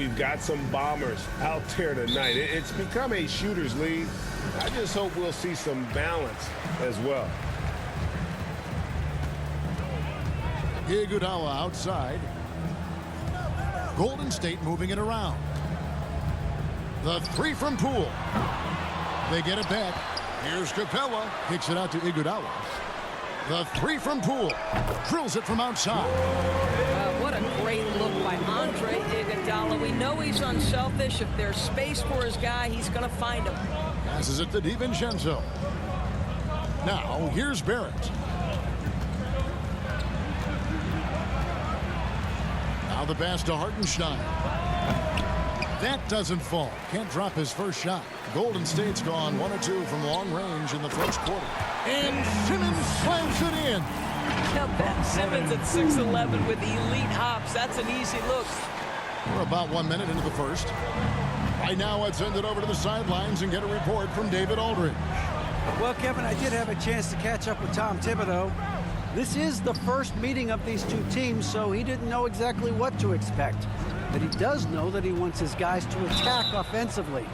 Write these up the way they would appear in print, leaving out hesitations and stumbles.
we've got some bombers out there tonight. It's become a shooter's league. I just hope we'll see some balance as well. Iguodala outside. Golden State moving it around. The three from Poole. They get it back. Here's Capella. Kicks it out to Iguodala. The three from Poole. Drills it from outside. What a great look by Andre Iguodala. We know he's unselfish. If there's space for his guy, he's going to find him. Passes it to DiVincenzo. Now, here's Barrett. Now the pass to Hartenstein. That doesn't fall. Can't drop his first shot. Golden State's gone 1 or 2 from long range in the first quarter. And Simmons slams it in. Ben Simmons at 6'11" with elite hops. That's an easy look. We're about 1 minute into the first. Right now, let's send it over to the sidelines and get a report from David Aldridge. Well, Kevin, I did have a chance to catch up with Tom Thibodeau. This is the first meeting of these two teams, so he didn't know exactly what to expect. But he does know that he wants his guys to attack offensively.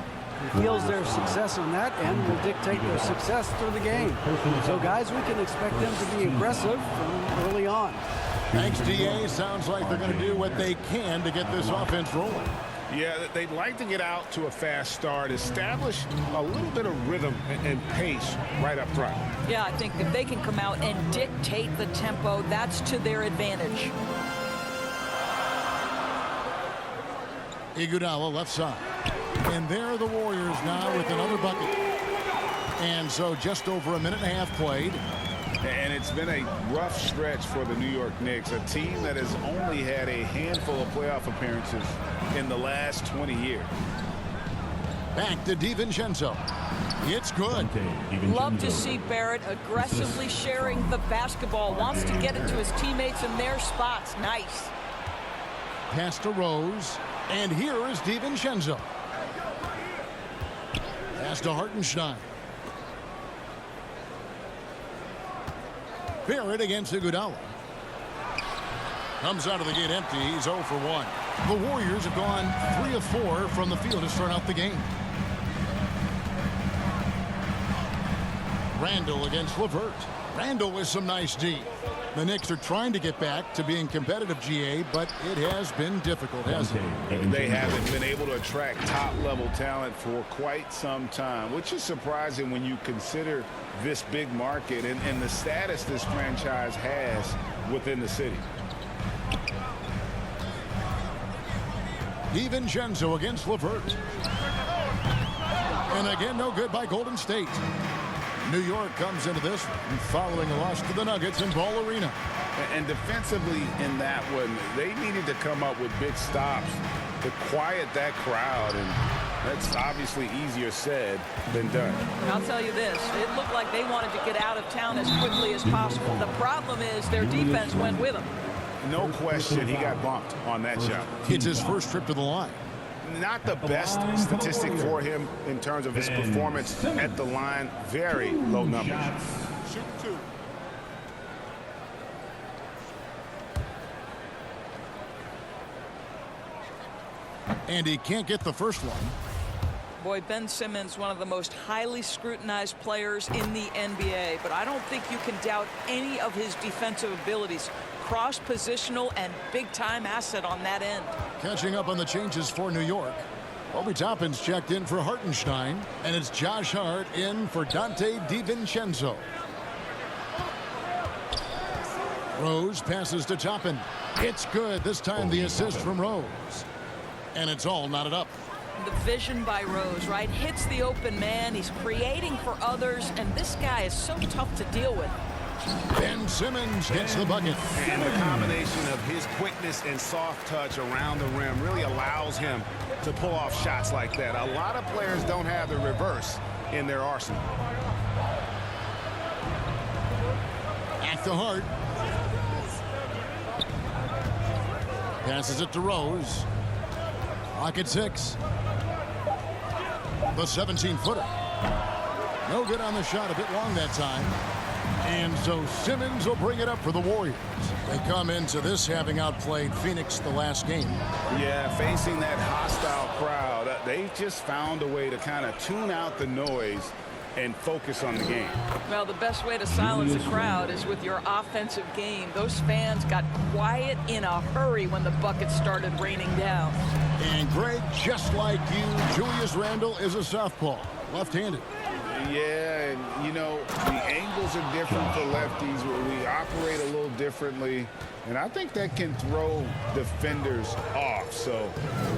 He feels their success on that end will dictate their success through the game. So, guys, we can expect them to be aggressive from early on. Thanks, DA. Sounds like they're going to do what they can to get this offense rolling. Yeah, they'd like to get out to a fast start, establish a little bit of rhythm and pace right up front. Yeah, I think if they can come out and dictate the tempo, that's to their advantage. Iguodala left side. And there are the Warriors now with another bucket. And so just over a minute and a half played. And it's been a rough stretch for the New York Knicks, a team that has only had a handful of playoff appearances in the last 20 years. Back to DiVincenzo. It's good. Love to see Barrett aggressively sharing the basketball. Wants to get it to his teammates in their spots. Nice. Pass to Rose. And here is DiVincenzo. Pass to Hartenstein. Barrett against Iguodala. Comes out of the gate empty. He's 0 for 1. The Warriors have gone 3 of 4 from the field to start out the game. Randall against LeVert. Randall with some nice D. The Knicks are trying to get back to being competitive, GA, but it has been difficult, hasn't it? They haven't been able to attract top-level talent for quite some time, which is surprising when you consider this big market and the status this franchise has within the city. DiVincenzo against LeVert. And again, no good by Golden State. New York comes into this one following a loss to the Nuggets in Ball Arena. And defensively in that one, they needed to come up with big stops to quiet that crowd, and that's obviously easier said than done. I'll tell you this, it looked like they wanted to get out of town as quickly as possible. The problem is their defense went with them. No question he got bumped on that shot. It's his first trip to the line. Not the best statistic for him in terms of his performance at the line. Very low numbers. And he can't get the first one. Boy, Ben Simmons, one of the most highly scrutinized players in the NBA, but I don't think you can doubt any of his defensive abilities. Cross-positional and big-time asset on that end. Catching up on the changes for New York. Obi Toppin's checked in for Hartenstein, and it's Josh Hart in for Dante DiVincenzo. Rose passes to Toppin. It's good. This time the assist from Rose. And it's all knotted up. The vision by Rose, right? Hits the open man. He's creating for others, and this guy is so tough to deal with. Ben Simmons gets the bucket. And the combination of his quickness and soft touch around the rim really allows him to pull off shots like that. A lot of players don't have the reverse in their arsenal. At the Hart. Passes it to Rose. Lock at 6. The 17-footer. No good on the shot. A bit long that time. And so Simmons will bring it up for the Warriors. They come into this having outplayed Phoenix the last game. Yeah, facing that hostile crowd, they just found a way to kind of tune out the noise and focus on the game. Well, the best way to silence a crowd is with your offensive game. Those fans got quiet in a hurry when the buckets started raining down. And Greg, just like you, Julius Randle is a southpaw, left-handed. Yeah, and you know, the angles are different for lefties. We operate a little differently, and I think that can throw defenders off. So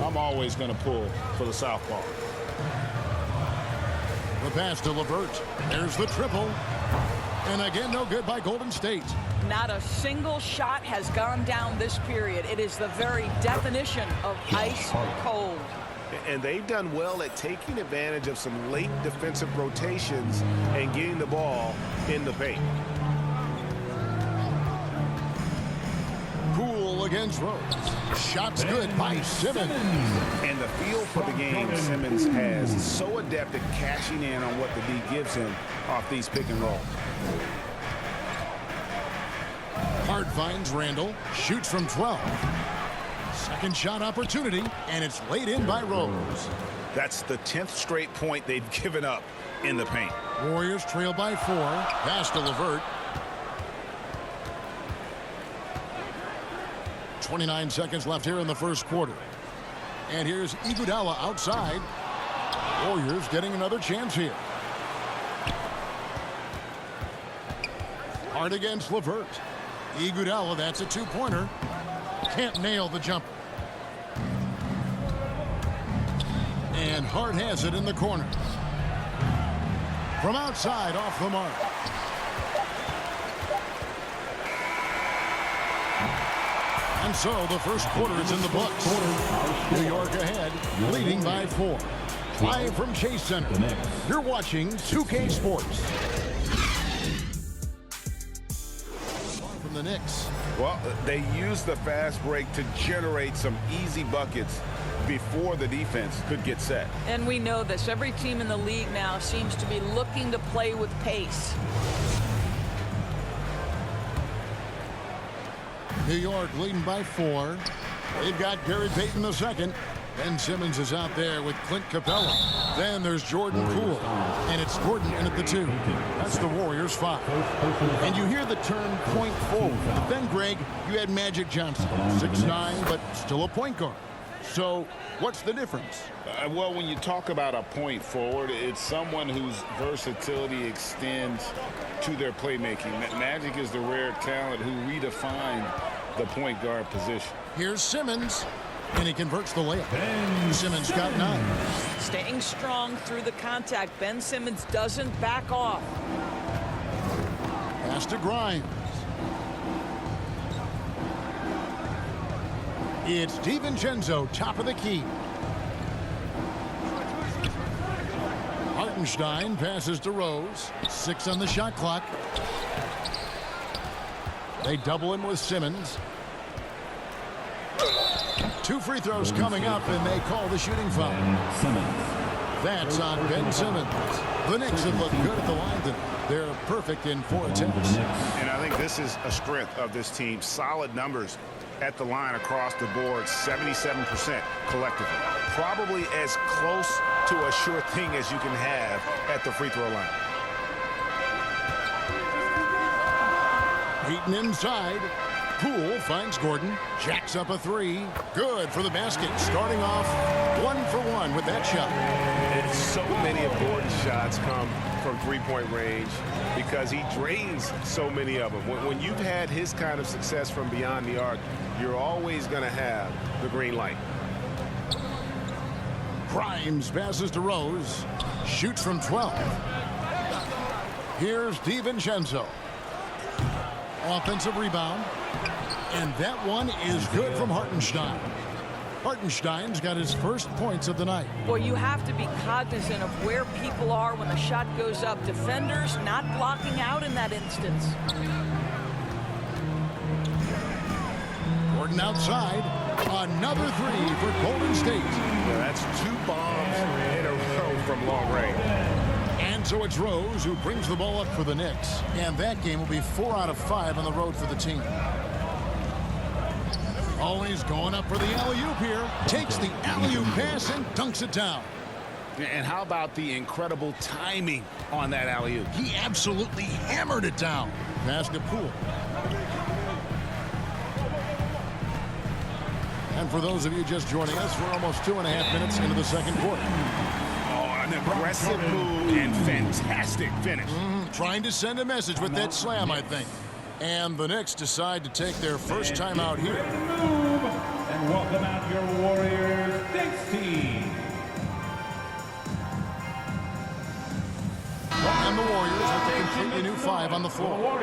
I'm always going to pull for the southpaw. The pass to LeVert. There's the triple. And again, no good by Golden State. Not a single shot has gone down this period. It is the very definition of ice cold. And they've done well at taking advantage of some late defensive rotations and getting the ball in the paint. Poole against Rose. Shots good by Simmons. And the feel for the game Simmons has, so adept at cashing in on what the D gives him off these pick and rolls. Hart finds Randle. Shoots from 12. Second shot opportunity, and it's laid in by Rose. That's the 10th straight point they've given up in the paint. Warriors trail by 4. Pass to LeVert. 29 seconds left here in the first quarter. And here's Iguodala outside. Warriors getting another chance here. Hart against LeVert. Iguodala, that's a two-pointer. Can't nail the jumper. And Hart has it in the corner. From outside, off the mark. And so the first quarter is in the books. New York ahead, leading by 4. Live from Chase Center, you're watching 2K Sports. From the Knicks. Well, they used the fast break to generate some easy buckets before the defense could get set. And we know this. Every team in the league now seems to be looking to play with pace. New York leading by 4. They've got Gary Payton the second. Ben Simmons is out there with Clint Capella. Then there's Jordan Poole. And it's Gordon in at the 2. That's the Warriors 5. And you hear the term point forward. Then, Greg, you had Magic Johnson. 6'9", but still a point guard. So what's the difference? Well, when you talk about a point forward, it's someone whose versatility extends to their playmaking. Magic is the rare talent who redefined the point guard position. Here's Simmons, and he converts the layup. Simmons got 9. Staying strong through the contact. Ben Simmons doesn't back off. Pass to Grimes. It's DiVincenzo, top of the key. Hartenstein passes to Rose. 6 on the shot clock. They double him with Simmons. 2 free throws coming up, and they call the shooting foul. That's on Ben Simmons. The Knicks have looked good at the line tonight. They're perfect in 4 attempts. And I think this is a strength of this team. Solid numbers at the line across the board, 77% collectively. Probably as close to a sure thing as you can have at the free throw line. Beaten inside. Poole finds Gordon. Jacks up a 3. Good for the basket. Starting off 1 for 1 with that shot. And so many of Gordon's shots come from three-point range because he drains so many of them. When you've had his kind of success from beyond the arc, you're always going to have the green light. Grimes passes to Rose. Shoots from 12. Here's DiVincenzo. Offensive rebound. And that one is good from Hartenstein. Hartenstein's got his first points of the night. Well, you have to be cognizant of where people are when the shot goes up. Defenders not blocking out in that instance. Gordon outside. Another 3 for Golden State. Yeah, that's 2 bombs in a row from long range. And And so it's Rose who brings the ball up for the Knicks. And that game will be 4 out of 5 on the road for the team. Always going up for the alley-oop here. Takes the alley-oop pass and dunks it down. And how about the incredible timing on that alley-oop? He absolutely hammered it down. Pass to Poole. And for those of you just joining us, we're almost 2.5 minutes into the second quarter. Oh, an aggressive move and fantastic finish. Trying to send a message with that slam, I think. And the Knicks decide to take their first time out here. And welcome out your Warriors Knicks team. And the Warriors with a completely new 5 on the floor.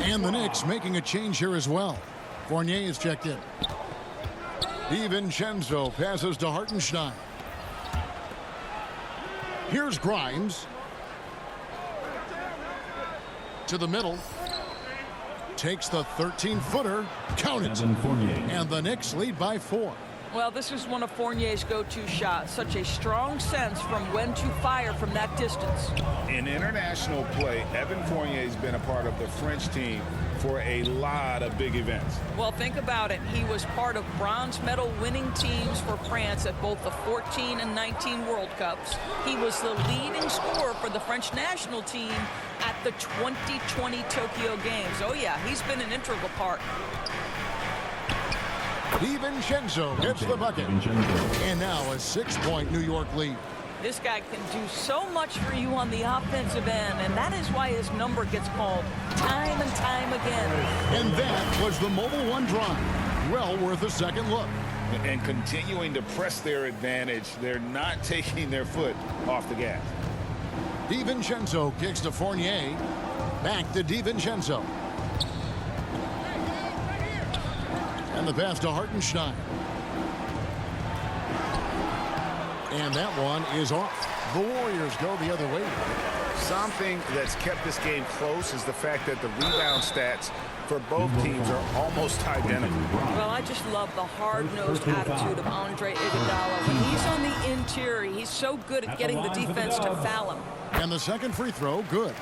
And the Knicks making a change here as well. Fournier is checked in. DiVincenzo passes to Hartenstein. Here's Grimes. To the middle. Takes the 13-footer. Count it. And the Knicks lead by 4. Well, this is one of Fournier's go-to shots. Such a strong sense from when to fire from that distance. In international play, Evan Fournier has been a part of the French team for a lot of big events. Well, think about it. He was part of bronze medal winning teams for France at both the 14 and 19 World Cups. He was the leading scorer for the French national team at the 2020 Tokyo Games. Oh, yeah, he's been an integral part. DiVincenzo gets the bucket. And now a 6-point New York lead. This guy can do so much for you on the offensive end, and that is why his number gets called time and time again. And that was the Mobile One drive. Well worth a second look. And continuing to press their advantage, they're not taking their foot off the gas. DiVincenzo kicks to Fournier. Back to DiVincenzo. And the pass to Hartenstein. And that one is off. The Warriors go the other way. Something that's kept this game close is the fact that the rebound stats for both teams are almost identical. Well, I just love the hard-nosed attitude of Andre Iguodala. When he's on the interior, he's so good at getting the defense to foul him. And the second free throw, good.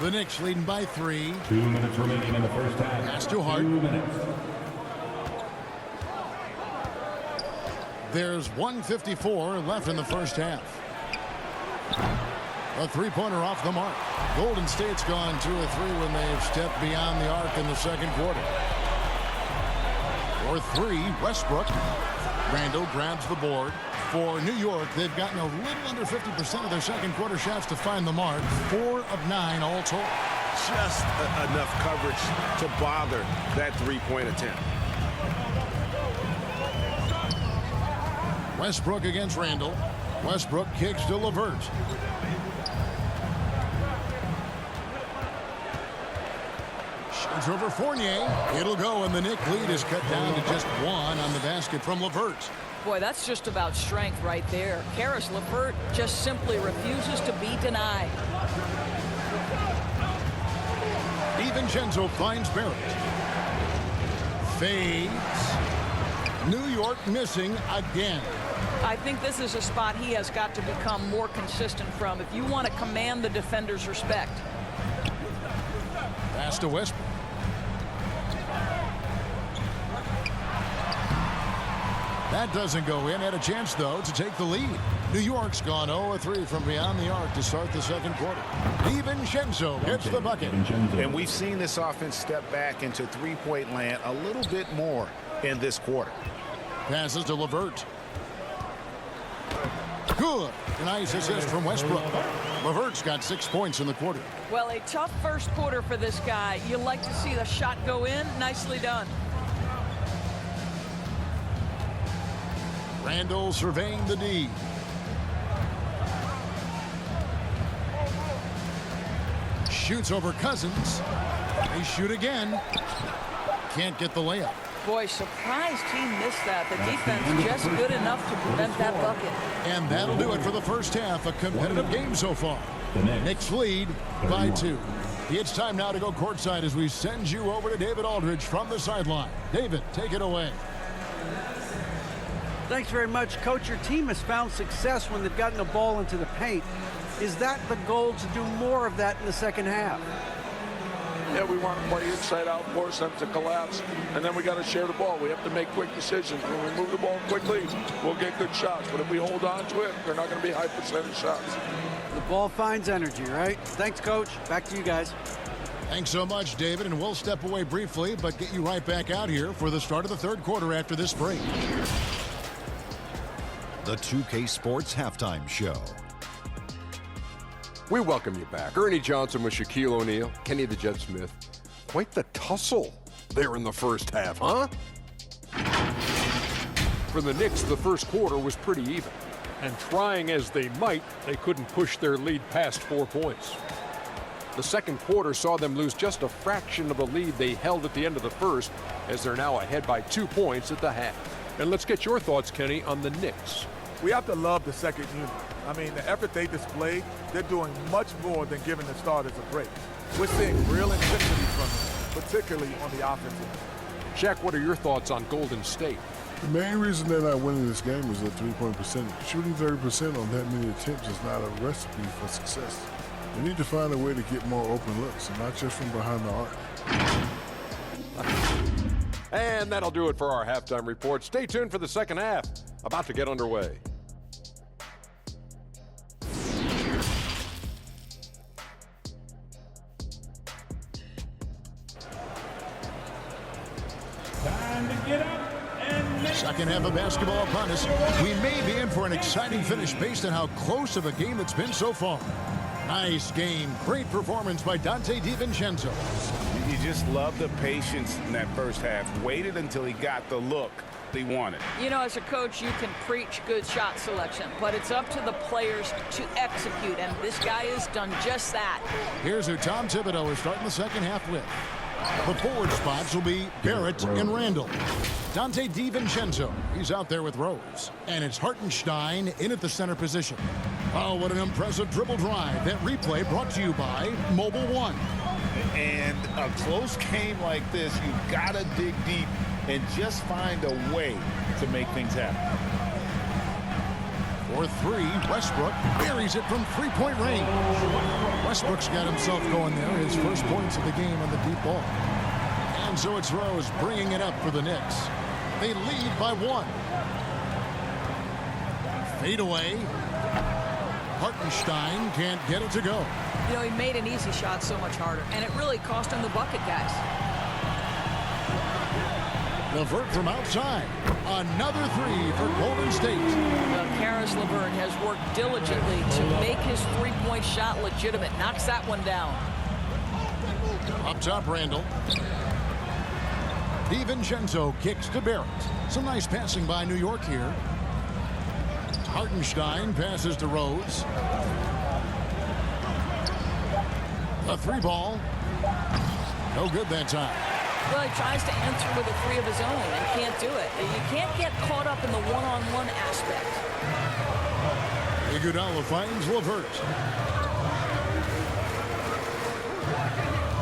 The Knicks leading by 3. 2 minutes remaining in the first half. Pass to Hart. 2 minutes. There's 1:54 left in the first half. A three-pointer off the mark. Golden State's gone 2 of 3 when they've stepped beyond the arc in the second quarter. For 3, Westbrook. Randall grabs the board. For New York, they've gotten a little under 50% of their second quarter shots to find the mark. 4 of 9 all told. Just enough coverage to bother that three-point attempt. Westbrook against Randall. Westbrook kicks to LeVert. Shoots over Fournier. It'll go, and the Knicks lead is cut down to just 1 on the basket from LeVert. Boy, that's just about strength right there. Karis LeVert just simply refuses to be denied. DiVincenzo finds Barrett. Fades. New York missing again. I think this is a spot he has got to become more consistent from if you want to command the defender's respect. Pass to Westbrook. That doesn't go in. Had a chance, though, to take the lead. New York's gone 0 of 3 from beyond the arc to start the second quarter. DiVincenzo gets the bucket. And we've seen this offense step back into three-point land a little bit more in this quarter. Passes to LeVert. Good. Nice assist from Westbrook. LeVert's got 6 points in the quarter. Well, a tough first quarter for this guy. You like to see the shot go in. Nicely done. Randall surveying the D. Shoots over Cousins. They shoot again. Can't get the layup. Boy, surprised he missed that. The defense just good enough to prevent that bucket. And that'll do it for the first half. A competitive game so far. Knicks lead by 2. It's time now to go courtside as we send you over to David Aldridge from the sideline. David, take it away. Thanks very much, Coach. Your team has found success when they've gotten the ball into the paint. Is that the goal, to do more of that in the second half? Yeah, we want to play inside out, force them to collapse, and then we got to share the ball. We have to make quick decisions. When we move the ball quickly, we'll get good shots. But if we hold on to it, they're not going to be high percentage shots. The ball finds energy, right? Thanks, Coach. Back to you guys. Thanks so much, David, and we'll step away briefly, but get you right back out here for the start of the third quarter after this break. The 2K Sports Halftime Show. We welcome you back. Ernie Johnson with Shaquille O'Neal, Kenny the Jet Smith. Quite the tussle there in the first half, huh? For the Knicks, the first quarter was pretty even. And trying as they might, they couldn't push their lead past 4 points. The second quarter saw them lose just a fraction of the lead they held at the end of the first, as they're now ahead by 2 points at the half. And let's get your thoughts, Kenny, on the Knicks. We have to love the second unit. I mean, the effort they displayed, they're doing much more than giving the starters a break. We're seeing real intensity from them, particularly on the offensive end. Shaq, what are your thoughts on Golden State? The main reason they're not winning this game is their three-point percentage. Shooting 30% on that many attempts is not a recipe for success. They need to find a way to get more open looks, and not just from behind the arc. And that'll do it for our halftime report. Stay tuned for the second half, about to get underway. Time to get up and make Second half of basketball upon us. We may be in for an exciting finish based on how close of a game it's been so far. Nice game. Great performance by Dante DiVincenzo. You just love the patience in that first half. Waited until he got the look he wanted. You know, as a coach, you can preach good shot selection, but it's up to the players to execute, and this guy has done just that. Here's who Tom Thibodeau is starting the second half with. The forward spots will be Barrett and Randall. Dante DiVincenzo, he's out there with Rose. And it's Hartenstein in at the center position. Oh, what an impressive dribble drive. That replay brought to you by Mobile One. And a close game like this, you've got to dig deep and just find a way to make things happen. For three, Westbrook buries it from three-point range. Westbrook's got himself going there, his first points of the game on the deep ball. And so it's Rose bringing it up for the Knicks. They lead by 1. Fade away. Hartenstein can't get it to go. You know, he made an easy shot so much harder, and it really cost him the bucket, guys. LeVert from outside. Another three for Golden State. Well, Karis LeVert has worked diligently to make his three-point shot legitimate. Knocks that one down. Up top, Randall. DiVincenzo kicks to Barrett. Some nice passing by New York here. Hartenstein passes to Rose. A three ball. No good that time. Well, he tries to answer with a three of his own and can't do it. You can't get caught up in the one-on-one aspect. Iguodala finds LeVert.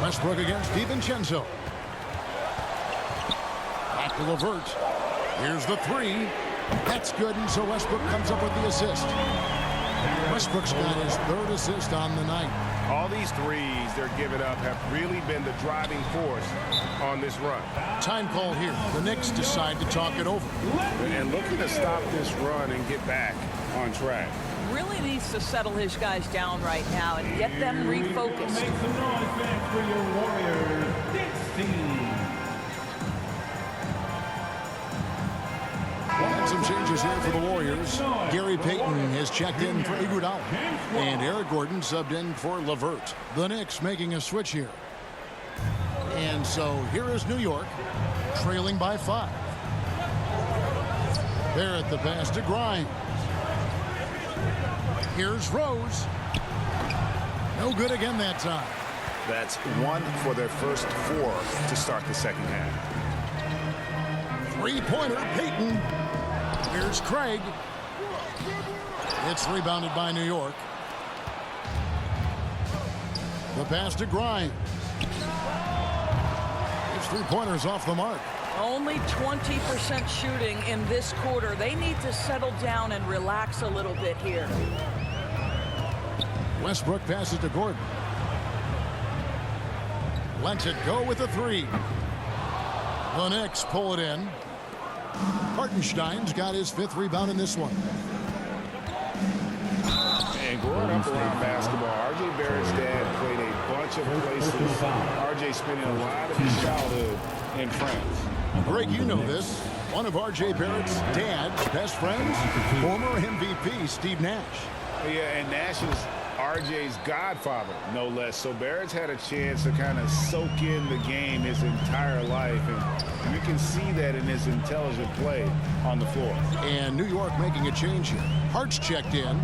Westbrook against DiVincenzo. Back to LeVert. Here's the three. That's good, and so Westbrook comes up with the assist. Westbrook's got his third assist on the night. All these threes they're giving up have really been the driving force on this run. Time call here. The Knicks decide to talk it over. And looking to stop this run and get back on track. Really needs to settle his guys down right now and get them refocused. Make some noise, fans, for your Warriors. Knicks team. And some changes here for the Warriors. Gary Payton has checked in for Iguodala. And Eric Gordon subbed in for LeVert. The Knicks making a switch here. And so here is New York, trailing by 5. They're at the pass to Grimes. Here's Rose. No good again that time. That's 1 for their first 4 to start the second half. Three-pointer, Payton. Here's Craig. It's rebounded by New York. The pass to Grimes. His three-pointer's off the mark. Only 20% shooting in this quarter. They need to settle down and relax a little bit here. Westbrook passes to Gordon. Lets it go with a three. The Knicks pull it in. Hartenstein's got his 5th rebound in this one. And growing up around basketball, R.J. Barrett's dad played a bunch of places. R.J. spending a lot of his childhood in France. Greg, you know this. One of R.J. Barrett's dad's best friends, former MVP Steve Nash. Yeah, and Nash is R.J.'s godfather, no less. So Barrett's had a chance to kind of soak in the game his entire life, and you can see that in his intelligent play on the floor. And New York making a change here. Hart's checked in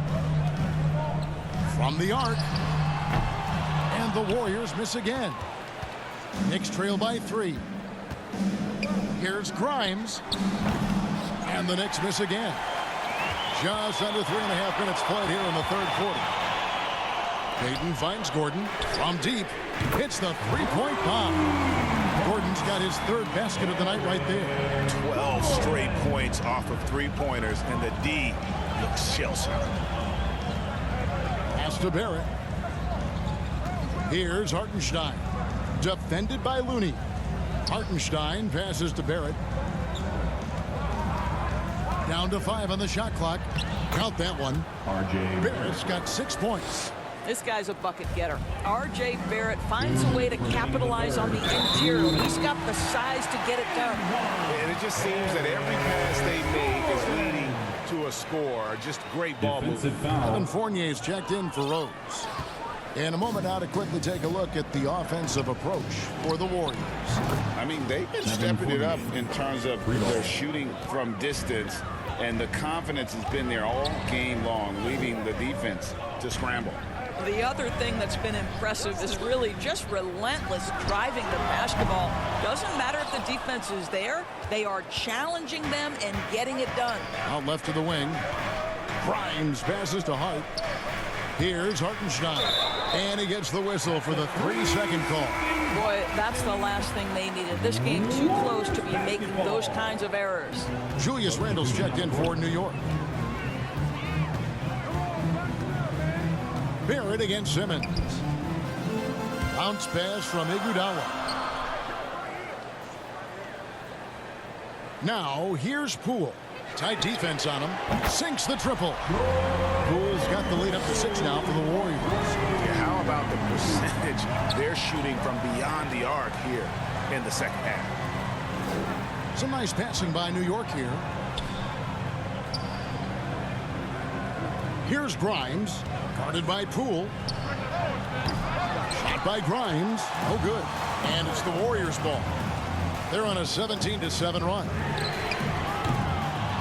from the arc, and the Warriors miss again. Knicks trail by 3. Here's Grimes, and the Knicks miss again. Just under 3.5 minutes played here in the 3rd quarter. Payton finds Gordon from deep. Hits the three-point bomb. Gordon's got his 3rd basket of the night right there. 12 straight points off of 3-pointers, and the D looks shell-shocked. Pass to Barrett. Here's Hartenstein. Defended by Looney. Hartenstein passes to Barrett. Down to 5 on the shot clock. Count that one. Barrett's got 6 points. This guy's a bucket getter. R.J. Barrett finds a way to capitalize on the interior. He's got the size to get it done. And it just seems that every pass they make is leading to a score. Just great ball movement. Evan Fournier's checked in for Rose. In a moment now to quickly take a look at the offensive approach for the Warriors. I mean, they've been stepping it up in terms of their shooting from distance, and the confidence has been there all game long, leaving the defense to scramble. The other thing that's been impressive is really just relentless driving the basketball. Doesn't matter if the defense is there, they are challenging them and getting it done. Out left to the wing. Grimes passes to Hart. Here's Hartenstein. And he gets the whistle for the 3-second call. Boy, that's the last thing they needed. This game too close to be making those kinds of errors. Julius Randle's checked in for New York. Barrett against Simmons. Bounce pass from Iguodala. Now here's Poole. Tight defense on him. Sinks the triple. Poole's got the lead up to 6 now for the Warriors. Yeah, how about the percentage they're shooting from beyond the arc here in the second half? Some nice passing by New York here. Here's Grimes. Guarded by Poole. Shot by Grimes. No good. And it's the Warriors' ball. They're on a 17-7 run.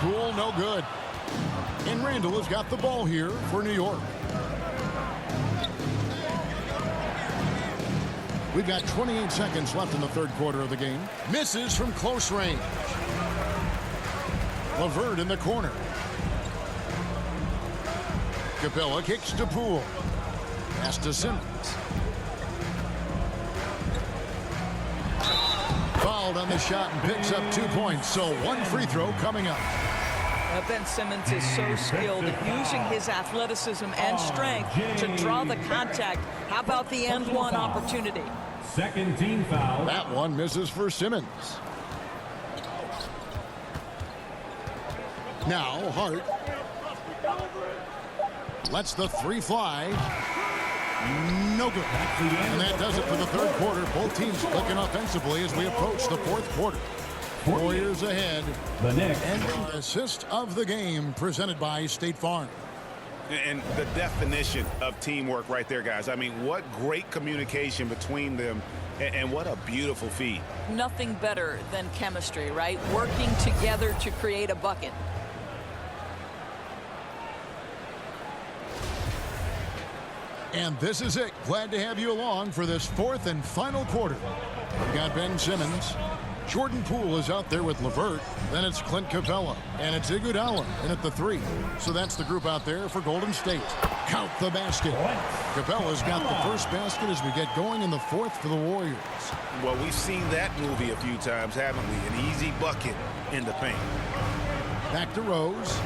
Poole, no good. And Randle has got the ball here for New York. We've got 28 seconds left in the 3rd quarter of the game. Misses from close range. LeVert in the corner. Capella kicks to Poole. Pass to Simmons. Fouled on the shot and picks up 2 points. So 1 free throw coming up. Ben Simmons is so skilled at using his athleticism and strength to draw the contact. How about the end one opportunity? Second team foul. That one misses for Simmons. Now Hart lets the 3 fly. No good. And that does it for the 3rd quarter. Both teams clicking offensively as we approach the 4th quarter. Warriors ahead. The Knicks. And the assist of the game presented by State Farm. And the definition of teamwork right there, guys. I mean, what great communication between them, and what a beautiful feed. Nothing better than chemistry, right? Working together to create a bucket. And this is it. Glad to have you along for this 4th and final quarter. We've got Ben Simmons. Jordan Poole is out there with LeVert. Then it's Clint Capella. And it's Iguodala in at the 3. So that's the group out there for Golden State. Count the basket. Capella's got the first basket as we get going in the 4th for the Warriors. Well, we've seen that movie a few times, haven't we? An easy bucket in the paint. Back to Rose.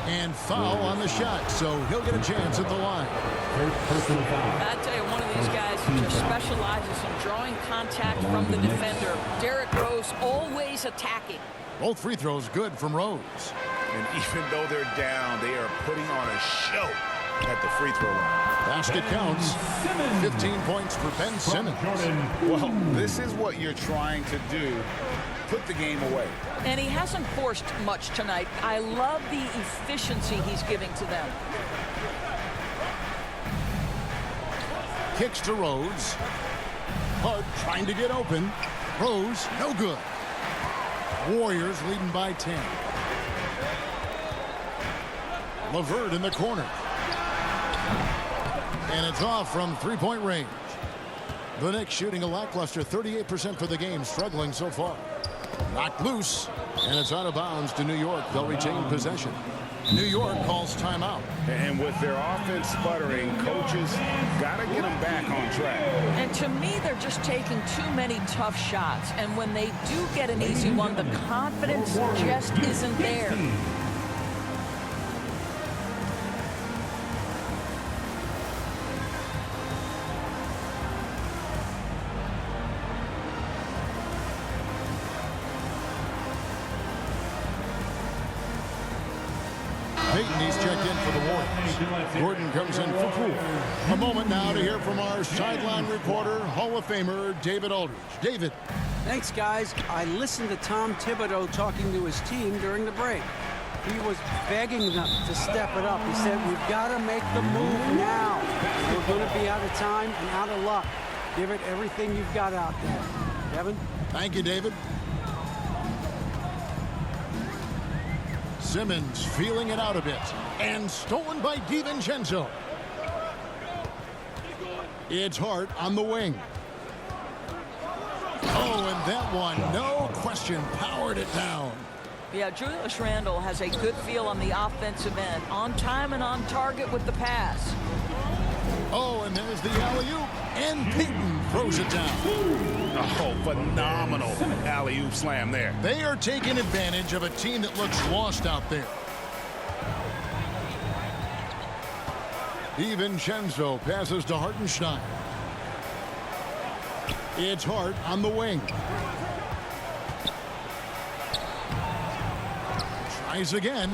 And foul on the shot, so he'll get a chance at the line. I tell you, one of these guys who just specializes in drawing contact from the defender. Derrick Rose always attacking. Both free throws good from Rose. And even though they're down, they are putting on a show at the free throw line. Basket counts. 15 points for Ben Simmons. Well, this is what you're trying to do. Put the game away. And he hasn't forced much tonight. I love the efficiency he's giving to them. Kicks to Rose. Hart trying to get open. Rose, no good. Warriors leading by 10. LeVert in the corner. And it's off from three-point range. The Knicks shooting a lackluster 38% for the game, struggling so far. Knocked loose, and it's out of bounds to New York. They'll retain possession. New York calls timeout. And with their offense sputtering, coaches got to get them back on track. And to me, they're just taking too many tough shots. And when they do get an easy one, the confidence just isn't there. Payton, he's checked in for the Warriors. Gordon comes in for Poole. A moment now to hear from our sideline reporter, Hall of Famer David Aldridge. David. Thanks, guys. I listened to Tom Thibodeau talking to his team during the break. He was begging them to step it up. He said, we've got to make the move now. We're going to be out of time and out of luck. Give it everything you've got out there. Kevin? Thank you, David. Simmons feeling it out a bit. And stolen by DiVincenzo. It's Hart on the wing. Oh, and that one, no question, powered it down. Yeah, Julius Randle has a good feel on the offensive end. On time and on target with the pass. Oh, and there's the alley-oop. And Payton throws it down. Oh, phenomenal alley-oop slam there. They are taking advantage of a team that looks lost out there. DiVincenzo passes to Hartenstein. It's Hart on the wing. Tries again.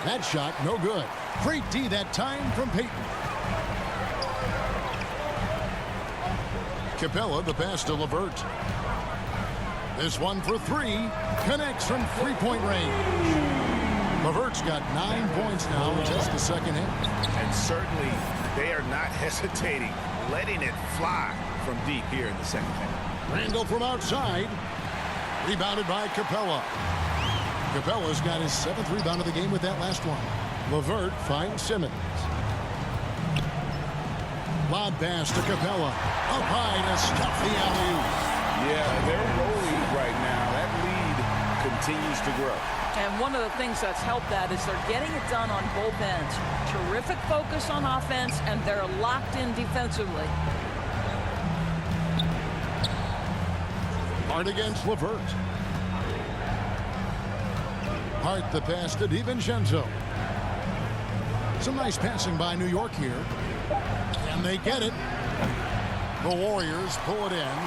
That shot, no good. Great D that time from Payton. Capella, the pass to LeVert. This one for three. Connects from three-point range. LeVert's got 9 points now. Just the second hit. And certainly they are not hesitating, letting it fly from deep here in the second half. Randle from outside. Rebounded by Capella. Capella's got his 7th rebound of the game with that last one. LeVert finds Simmons. Lob pass to Capella. Up high to stuff the alley-oop. Yeah, they're rolling right now. That lead continues to grow. And one of the things that's helped that is they're getting it done on both ends. Terrific focus on offense, and they're locked in defensively. Hart against LeVert. Hart the pass to DiVincenzo. Some nice passing by New York here. And they get it. The Warriors pull it in.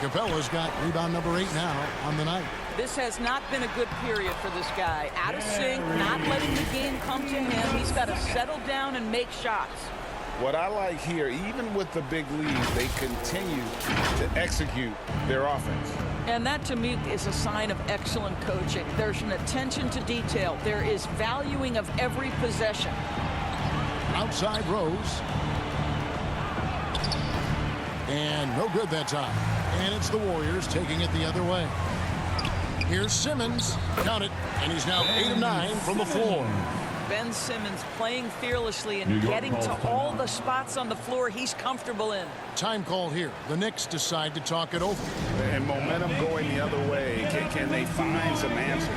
Capella's got rebound number 8 now on the night. This has not been a good period for this guy. Out of sync, not letting the game come to him. He's got to settle down and make shots. What I like here, even with the big lead, they continue to execute their offense. And that, to me, is a sign of excellent coaching. There's an attention to detail. There is valuing of every possession. Outside Rose. And no good that time. And it's the Warriors taking it the other way. Here's Simmons. Count it. And he's now 8 of 9 from the floor. Ben Simmons playing fearlessly and getting to all the spots on the floor he's comfortable in. Time call here. The Knicks decide to talk it over. And momentum going the other way. Can they find some answers?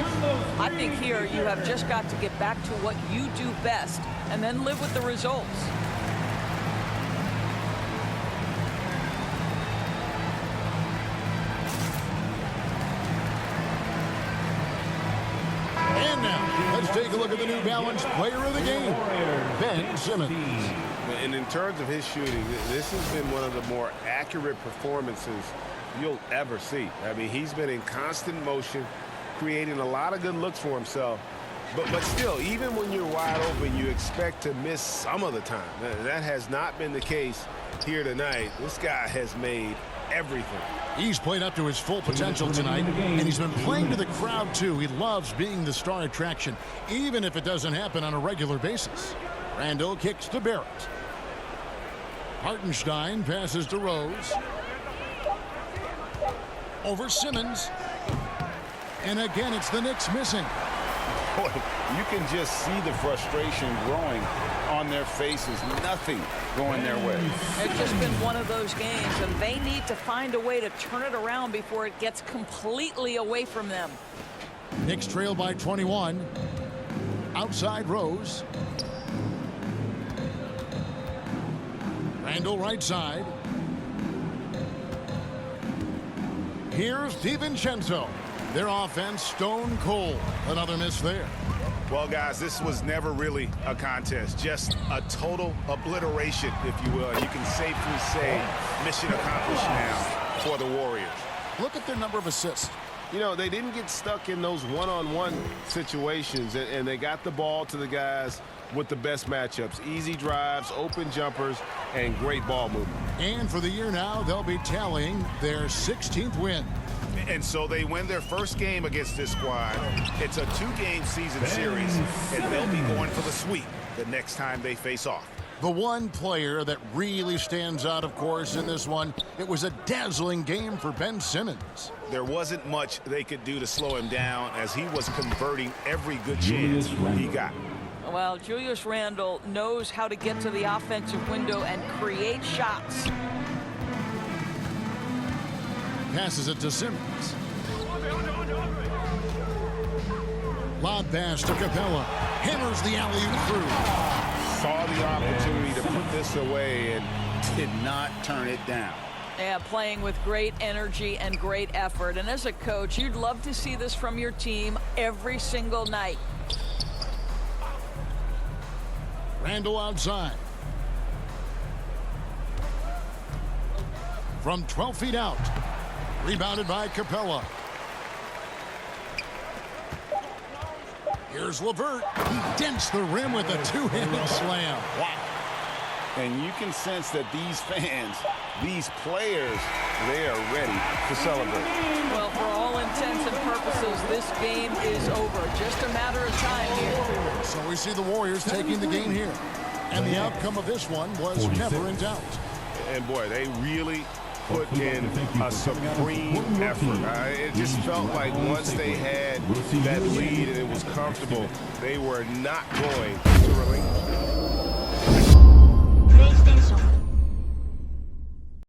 I think here you have just got to get back to what you do best and then live with the results. And now, let's take a look at the New Balance player of the game, Ben Simmons. And in terms of his shooting, this has been one of the more accurate performances you'll ever see. I mean, he's been in constant motion, creating a lot of good looks for himself. But still, even when you're wide open, you expect to miss some of the time. That has not been the case here tonight. This guy has made everything. He's played up to his full potential tonight, and he's been playing to the crowd, too. He loves being the star attraction, even if it doesn't happen on a regular basis. Randall kicks to Barrett. Hartenstein passes to Rose. Over Simmons. And again, it's the Knicks missing. Boy, you can just see the frustration growing on their faces. Nothing going their way. It's just been one of those games, and they need to find a way to turn it around before it gets completely away from them. Knicks trail by 21. Outside Rose. Randall right side. Here's DiVincenzo. Their offense stone cold. Another miss there. Well, guys, this was never really a contest. Just a total obliteration, if you will. You can safely say mission accomplished now for the Warriors. Look at their number of assists. You know, they didn't get stuck in those one-on-one situations, and they got the ball to the guys with the best matchups. Easy drives, open jumpers, and great ball movement. And for the year now, they'll be tallying their 16th win. And so they win their first game against this squad. It's a 2-game season series, and they'll be going for the sweep the next time they face off. The one player that really stands out, of course, in this one, it was a dazzling game for Ben Simmons. There wasn't much they could do to slow him down as he was converting every good chance he got. Well, Julius Randle knows how to get to the offensive window and create shots. Passes it to Simmons. Lob pass to Capella. Hammers the alley-oop through. Saw the opportunity to put this away and did not turn it down. Yeah, playing with great energy and great effort. And as a coach, you'd love to see this from your team every single night. Randall outside. From 12 feet out. Rebounded by Capella. Here's LeVert. He dents the rim with a two-handed slam. Wow. And you can sense that these fans, these players, they are ready to celebrate. Well, for all intents and purposes, this game is over. Just a matter of time here. So we see the Warriors taking the game here. And the outcome of this one was never in doubt. And boy, they really put in a supreme effort. It just felt like once they had that lead and it was comfortable, they were not going to relinquish.